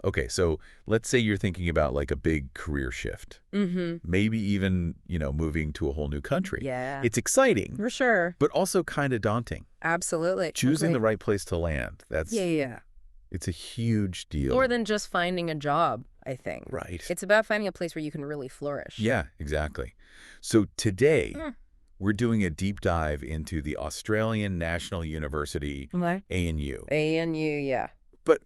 Okay, so let's say you're thinking about like a big career shift. Maybe even, moving to a whole new country. Yeah. It's exciting, For sure. but also kind of daunting. Absolutely. Choosing the Agree. right place to land, Yeah. it's a huge deal. More than just finding a job, I think. Right. It's about finding a place where you can really flourish. Yeah, exactly. So today, we're doing a deep dive into the Australian National University, What? ANU. ANU, yeah. But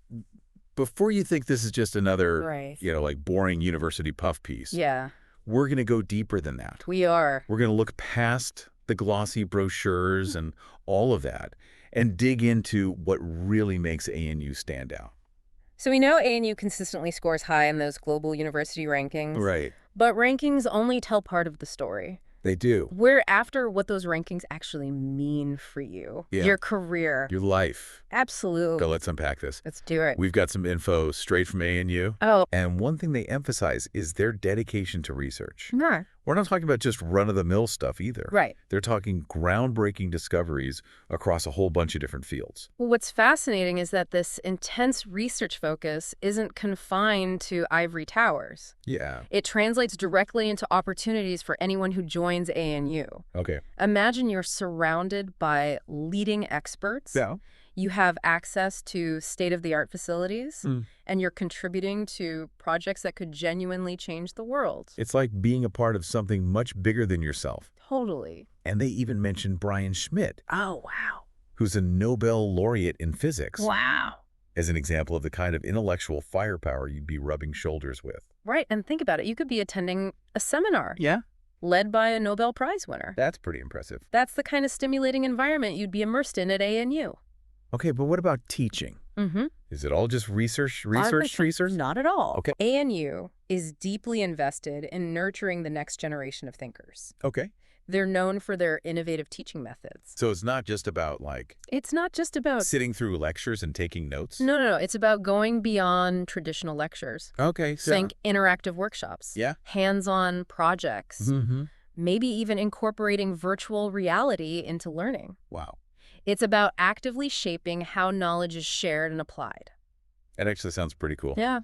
before you think this is just another, Right. like boring university puff piece, Yeah, we're going to go deeper than that. we are. We're going to look past the glossy brochures and all of that and dig into what really makes ANU stand out. So we know ANU consistently scores high in those global university rankings. Right. But rankings only tell part of the story. They do. We're after what those rankings actually mean for you. Yeah. Your career. Your life. Absolutely. So let's unpack this. Let's do it. We've got some info straight from ANU. Oh. And one thing they emphasize is their dedication to research. No. We're not talking about just run-of-the-mill stuff either. Right. They're talking groundbreaking discoveries across a whole bunch of different fields. Well, what's fascinating is that this intense research focus isn't confined to ivory towers. Yeah. It translates directly into opportunities for anyone who joins ANU. Okay. Imagine you're surrounded by leading experts. Yeah. You have access to state-of-the-art facilities, and you're contributing to projects that could genuinely change the world. It's like being a part of something much bigger than yourself. Totally. And they even mentioned Brian Schmidt, Oh, wow. who's a Nobel laureate in physics, Wow. as an example of the kind of intellectual firepower you'd be rubbing shoulders with. Right, and think about it. You could be attending a seminar Yeah. led by a Nobel Prize winner. That's pretty impressive. That's the kind of stimulating environment you'd be immersed in at ANU. Okay, but what about teaching? Is it all just research? Not at all. Okay. ANU is deeply invested in nurturing the next generation of thinkers. Okay. They're known for their innovative teaching methods. So it's not just about, like, It's not just about... sitting through lectures and taking notes? No. It's about going beyond traditional lectures. Okay. So, Think interactive workshops. Yeah. Hands-on projects. Mm-hmm. Maybe even incorporating virtual reality into learning. Wow. It's about actively shaping how knowledge is shared and applied. That actually sounds pretty cool. Yeah.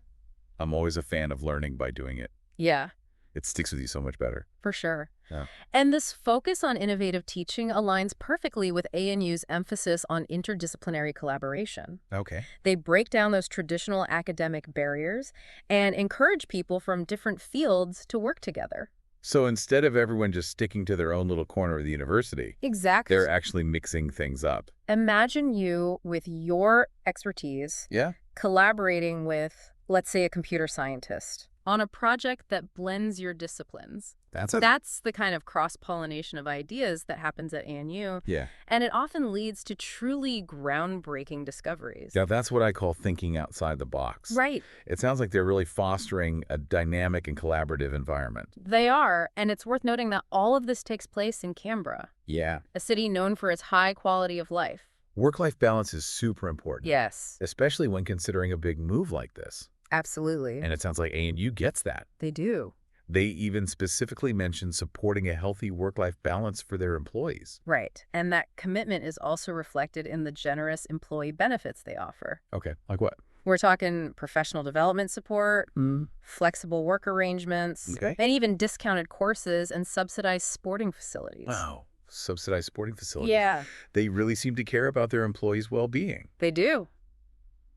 I'm always a fan of learning by doing it. Yeah, It sticks with you so much better. for sure. Yeah. And this focus on innovative teaching aligns perfectly with ANU's emphasis on interdisciplinary collaboration. Okay. They break down those traditional academic barriers and encourage people from different fields to work together. So instead of everyone just sticking to their own little corner of the university, Exactly. they're actually mixing things up. Imagine you with your expertise Yeah? collaborating with, let's say, a computer scientist on a project that blends your disciplines. That's the kind of cross-pollination of ideas that happens at ANU, Yeah. and it often leads to truly groundbreaking discoveries. Yeah, that's what I call thinking outside the box. Right. It sounds like they're really fostering a dynamic and collaborative environment. They are, and it's worth noting that all of this takes place in Canberra, Yeah. a city known for its high quality of life. Work-life balance is super important. Yes, Especially when considering a big move like this. absolutely. And it sounds like ANU gets that. They do. They even specifically mentioned supporting a healthy work-life balance for their employees. Right. And that commitment is also reflected in the generous employee benefits they offer. Okay, like what? We're talking professional development support, flexible work arrangements, Okay. and even discounted courses and subsidized sporting facilities. Wow. Subsidized sporting facilities. Yeah, They really seem to care about their employees' well-being. they do.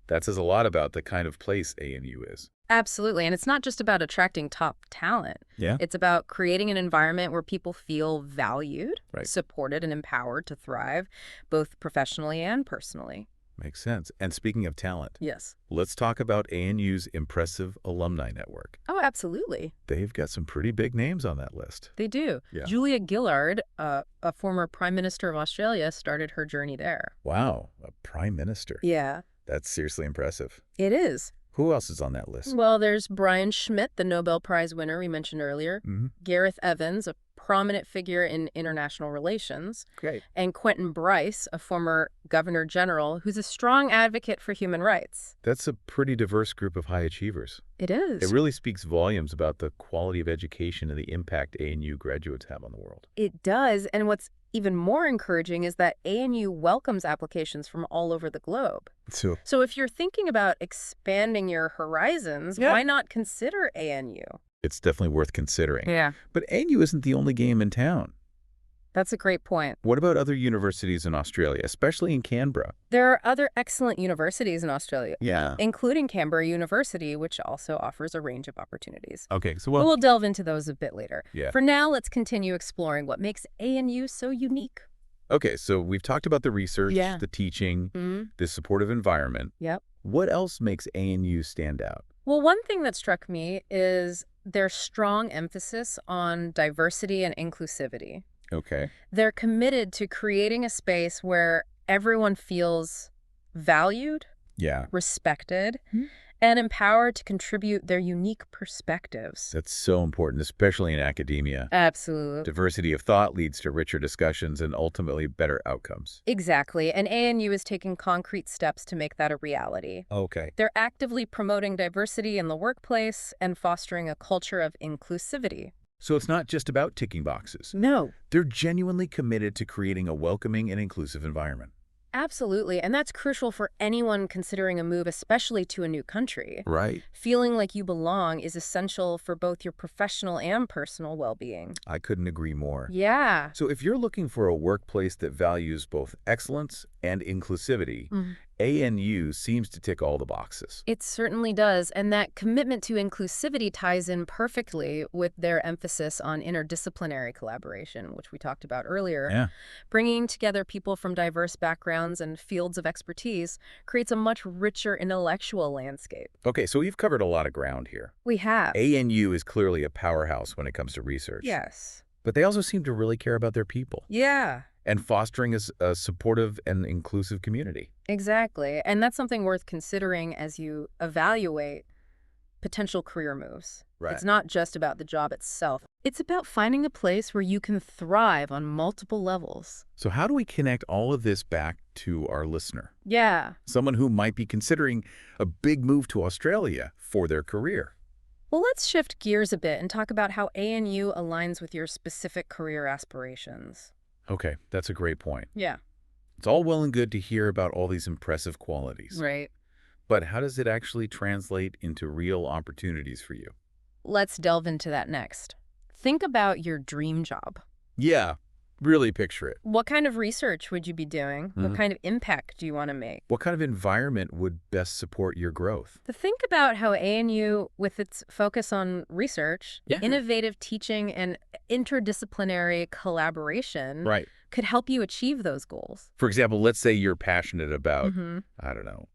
That says a lot about the kind of place ANU is. Absolutely. And it's not just about attracting top talent. Yeah? It's about creating an environment where people feel valued, Right. supported, and empowered to thrive, both professionally and personally. Makes sense. And speaking of talent, Yes. let's talk about ANU's impressive alumni network. Oh, absolutely. They've got some pretty big names on that list. They do. Yeah. Julia Gillard, a former Prime Minister of Australia, started her journey there. Wow, a prime minister. Yeah, That's seriously impressive. it is. Who else is on that list? Well, there's Brian Schmidt, the Nobel Prize winner we mentioned earlier, Gareth Evans, a prominent figure in international relations, Great. and Quentin Bryce, a former Governor General who's a strong advocate for human rights. That's a pretty diverse group of high achievers. It is. It really speaks volumes about the quality of education and the impact ANU graduates have on the world. It does. And what's even more encouraging is that ANU welcomes applications from all over the globe. So if you're thinking about expanding your horizons, why not consider ANU? It's definitely worth considering. Yeah. But ANU isn't the only game in town. That's a great point. What about other universities in Australia, especially in Canberra? There are other excellent universities in Australia, Yeah. including Canberra University, which also offers a range of opportunities. Okay, so But we'll delve into those a bit later. Yeah. For now, let's continue exploring what makes ANU so unique. Okay, so we've talked about the research, Yeah. the teaching, Mm-hmm. the supportive environment. Yep. What else makes ANU stand out? Well, one thing that struck me is their strong emphasis on diversity and inclusivity. Okay. They're committed to creating a space where everyone feels valued, Yeah. respected, and empowered to contribute their unique perspectives. That's so important, especially in academia. Absolutely. Diversity of thought leads to richer discussions and ultimately better outcomes. Exactly. And ANU is taking concrete steps to make that a reality. Okay. They're actively promoting diversity in the workplace and fostering a culture of inclusivity. So it's not just about ticking boxes. No. They're genuinely committed to creating a welcoming and inclusive environment. Absolutely. And that's crucial for anyone considering a move, especially to a new country. Right. Feeling like you belong is essential for both your professional and personal well-being. I couldn't agree more. Yeah. So if you're looking for a workplace that values both excellence and inclusivity, ANU seems to tick all the boxes. It certainly does, and that commitment to inclusivity ties in perfectly with their emphasis on interdisciplinary collaboration, which we talked about earlier. Yeah. Bringing together people from diverse backgrounds and fields of expertise creates a much richer intellectual landscape. Okay, so we've covered a lot of ground here. We have. ANU is clearly a powerhouse when it comes to research. Yes. But they also seem to really care about their people Yeah. and fostering a supportive and inclusive community. Exactly. And that's something worth considering as you evaluate potential career moves. Right. It's not just about the job itself. It's about finding a place where you can thrive on multiple levels. So how do we connect all of this back to our listener? Yeah. Someone who might be considering a big move to Australia for their career. Well, let's shift gears a bit and talk about how ANU aligns with your specific career aspirations. Okay, that's a great point. Yeah. It's all well and good to hear about all these impressive qualities. Right. But how does it actually translate into real opportunities for you? Let's delve into that next. Think about your dream job. Yeah, really picture it. What kind of research would you be doing? What kind of impact do you want to make? What kind of environment would best support your growth? Think about how ANU, with its focus on research, innovative teaching, and interdisciplinary collaboration, could help you achieve those goals. For example, let's say you're passionate about, I don't know,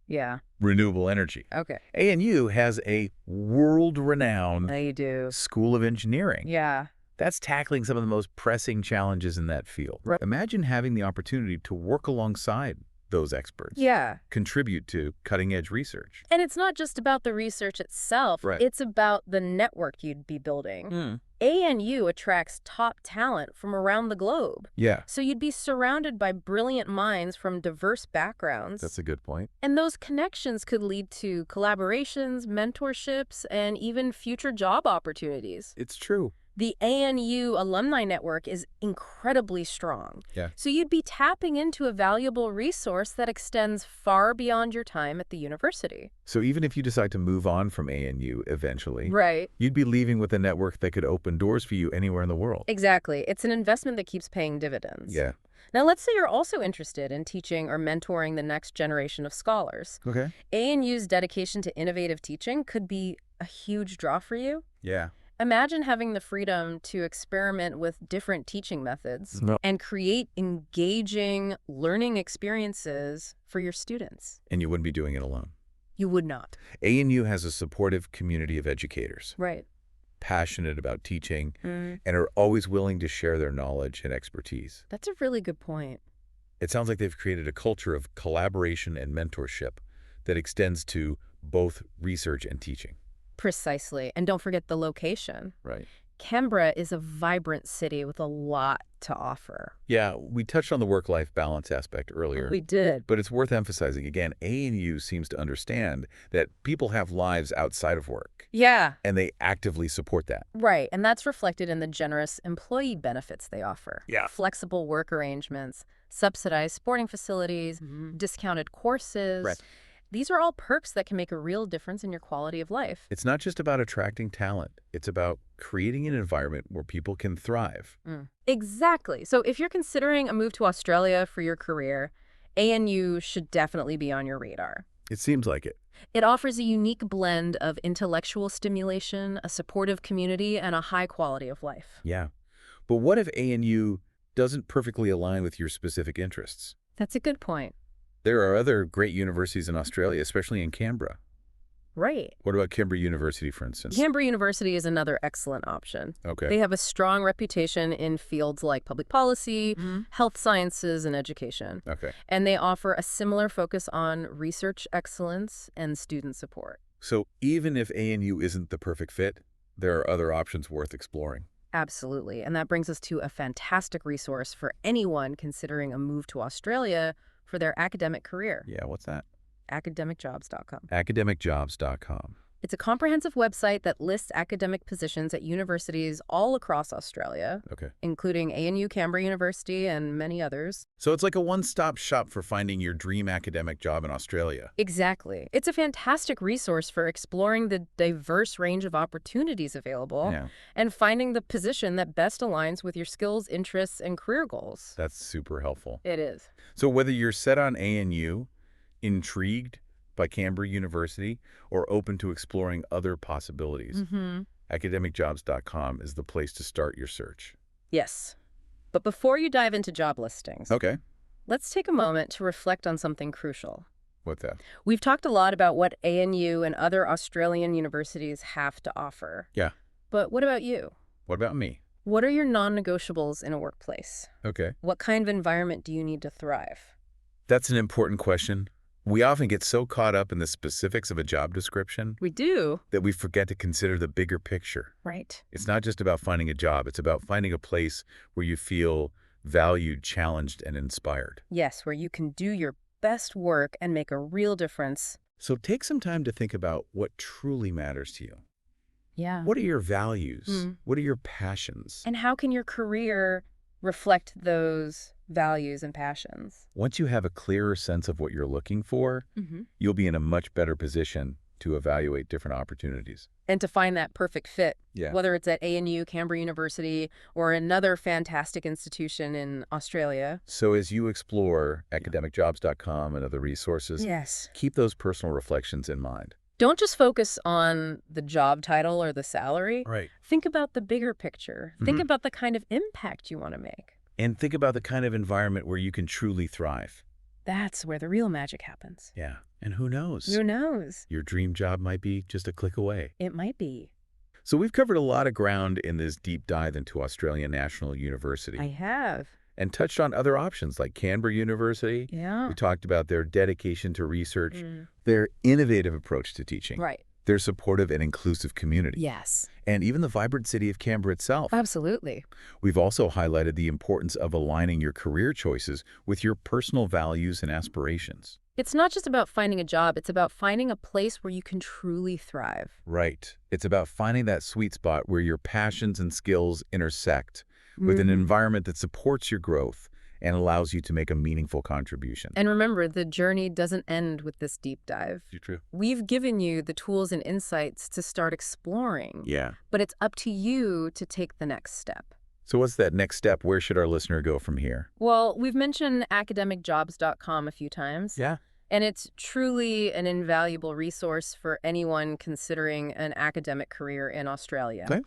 renewable energy. Okay. ANU has a world-renowned They do. School of Engineering. Yeah. That's tackling some of the most pressing challenges in that field. Right. Imagine having the opportunity to work alongside those experts. Yeah. Contribute to cutting-edge research. And it's not just about the research itself. Right. It's about the network you'd be building. ANU attracts top talent from around the globe. Yeah. So you'd be surrounded by brilliant minds from diverse backgrounds. That's a good point. And those connections could lead to collaborations, mentorships, and even future job opportunities. It's true. The ANU alumni network is incredibly strong. Yeah. So you'd be tapping into a valuable resource that extends far beyond your time at the university. So even if you decide to move on from ANU eventually, Right. you'd be leaving with a network that could open doors for you anywhere in the world. Exactly. It's an investment that keeps paying dividends. Yeah. Now, let's say you're also interested in teaching or mentoring the next generation of scholars. Okay. ANU's dedication to innovative teaching could be a huge draw for you. Yeah. Imagine having the freedom to experiment with different teaching methods and create engaging learning experiences for your students. And you wouldn't be doing it alone. You would not. ANU has a supportive community of educators, Right. passionate about teaching, and are always willing to share their knowledge and expertise. That's a really good point. It sounds like they've created a culture of collaboration and mentorship that extends to both research and teaching. Precisely. And don't forget the location. Right. Canberra is a vibrant city with a lot to offer. Yeah, we touched on the work-life balance aspect earlier. We did. But it's worth emphasizing, again, ANU seems to understand that people have lives outside of work, Yeah. and they actively support that. Right, and that's reflected in the generous employee benefits they offer. Yeah. Flexible work arrangements, subsidized sporting facilities, discounted courses. Right. These are all perks that can make a real difference in your quality of life. It's not just about attracting talent. It's about creating an environment where people can thrive. Exactly. So if you're considering a move to Australia for your career, ANU should definitely be on your radar. It seems like it. It offers a unique blend of intellectual stimulation, a supportive community, and a high quality of life. Yeah. But what if ANU doesn't perfectly align with your specific interests? That's a good point. There are other great universities in Australia, especially in Canberra. Right. What about Canberra University, for instance? Canberra University is another excellent option. Okay. They have a strong reputation in fields like public policy, health sciences, and education. Okay. And they offer a similar focus on research excellence and student support. So even if ANU isn't the perfect fit, there are other options worth exploring. Absolutely. And that brings us to a fantastic resource for anyone considering a move to Australia for their academic career. Yeah, what's that? academicjobs.com. Academicjobs.com. It's a comprehensive website that lists academic positions at universities all across Australia, Okay. including ANU Canberra University and many others. So it's like a one-stop shop for finding your dream academic job in Australia. Exactly. It's a fantastic resource for exploring the diverse range of opportunities available and finding the position that best aligns with your skills, interests, and career goals. That's super helpful. It is. So whether you're set on ANU, intrigued by Canberra University, or open to exploring other possibilities, academicjobs.com is the place to start your search. Yes. But before you dive into job listings, Okay. let's take a moment to reflect on something crucial. What's that? We've talked a lot about what ANU and other Australian universities have to offer. Yeah. But what about you? What about me? What are your non-negotiables in a workplace? Okay. What kind of environment do you need to thrive? That's an important question. We often get so caught up in the specifics of a job description We do. that we forget to consider the bigger picture. Right. It's not just about finding a job. It's about finding a place where you feel valued, challenged, and inspired. Yes, where you can do your best work and make a real difference. So take some time to think about what truly matters to you. Yeah. What are your values? What are your passions? And how can your career reflect those values and passions? Once you have a clearer sense of what you're looking for, you'll be in a much better position to evaluate different opportunities. And to find that perfect fit, Yeah. whether it's at ANU, Canberra University, or another fantastic institution in Australia. So as you explore academicjobs.com and other resources, Yes. keep those personal reflections in mind. Don't just focus on the job title or the salary. Right. Think about the bigger picture. Think about the kind of impact you want to make. And think about the kind of environment where you can truly thrive. That's where the real magic happens. Yeah. And who knows? Who knows? Your dream job might be just a click away. It might be. So we've covered a lot of ground in this deep dive into Australian National University. I have. And touched on other options like Canberra University. Yeah. We talked about their dedication to research, their innovative approach to teaching, Right. their supportive and inclusive community, Yes. and even the vibrant city of Canberra itself. Absolutely. We've also highlighted the importance of aligning your career choices with your personal values and aspirations. It's not just about finding a job. It's about finding a place where you can truly thrive. Right. It's about finding that sweet spot where your passions and skills intersect with an environment that supports your growth and allows you to make a meaningful contribution. And remember, the journey doesn't end with this deep dive. True. We've given you the tools and insights to start exploring. Yeah. But it's up to you to take the next step. So what's that next step? Where should our listener go from here? Well, we've mentioned academicjobs.com a few times. Yeah. And it's truly an invaluable resource for anyone considering an academic career in Australia. Okay.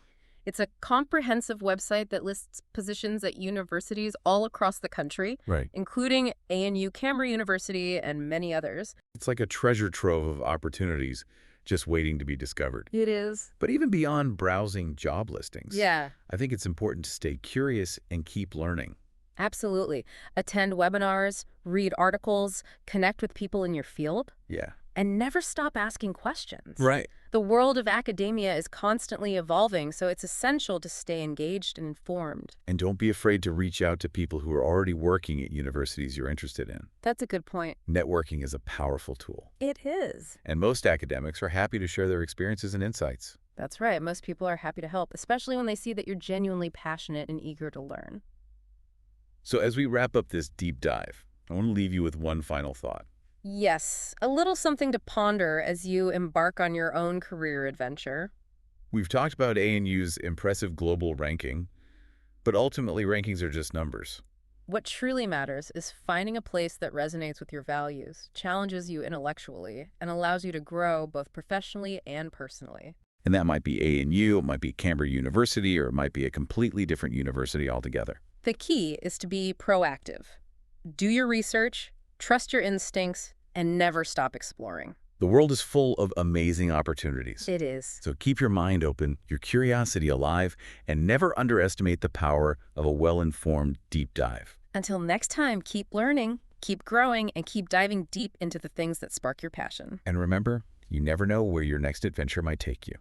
It's a comprehensive website that lists positions at universities all across the country, Right. including ANU Canberra University and many others. It's like a treasure trove of opportunities just waiting to be discovered. It is. But even beyond browsing job listings, Yeah, I think it's important to stay curious and keep learning. absolutely. Attend webinars, read articles, connect with people in your field, Yeah. and never stop asking questions. Right. The world of academia is constantly evolving, so it's essential to stay engaged and informed. And don't be afraid to reach out to people who are already working at universities you're interested in. That's a good point. Networking is a powerful tool. It is. And most academics are happy to share their experiences and insights. That's right. Most people are happy to help, especially when they see that you're genuinely passionate and eager to learn. So as we wrap up this deep dive, I want to leave you with one final thought. Yes, a little something to ponder as you embark on your own career adventure. We've talked about ANU's impressive global ranking, but ultimately rankings are just numbers. What truly matters is finding a place that resonates with your values, challenges you intellectually, and allows you to grow both professionally and personally. And that might be ANU, it might be Canberra University, or it might be a completely different university altogether. The key is to be proactive. Do your research, trust your instincts, and never stop exploring. The world is full of amazing opportunities. It is. So keep your mind open, your curiosity alive, and never underestimate the power of a well-informed deep dive. Until next time, keep learning, keep growing, and keep diving deep into the things that spark your passion. And remember, you never know where your next adventure might take you.